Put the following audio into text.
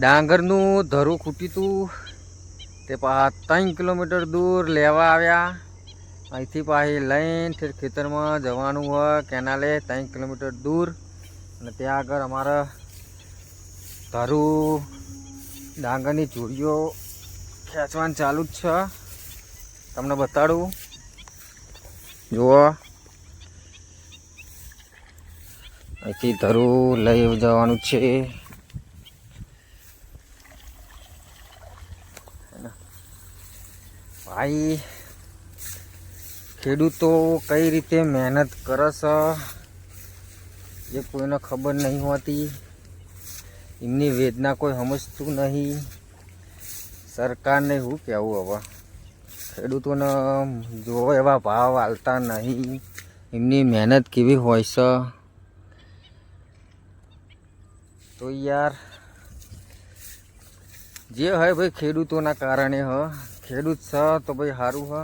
ડાંગરનું ધરું ખૂટ્યું હતું તે 3 કિલોમીટર દૂર લેવા આવ્યા। અહીંથી પાછી લઈને ખેતરમાં જવાનું હોય કેનાલે 3 કિલોમીટર દૂર, અને ત્યાં આગળ અમારા ધરું ડાંગરની જોડીઓ ખેંચવાનું ચાલુ જ છે। તમને બતાડું, જુઓ અહીંથી ધરું લઈ જવાનું છે। ભાઈ ખેડૂતો કઈ રીતે મહેનત કરે છે એ કોઈને ખબર નહીં હોતી। એમની વેદના કોઈ સમજતું નહીં। સરકારને શું કહેવું હવે, ખેડૂતોને જોવો એવા ભાવ હાલતા નહીં। એમની મહેનત કેવી હોય છે તો યાર, જે હોય ભાઈ ખેડૂતોના કારણે હ, ખેડૂત છે તો ભાઈ સારું હ।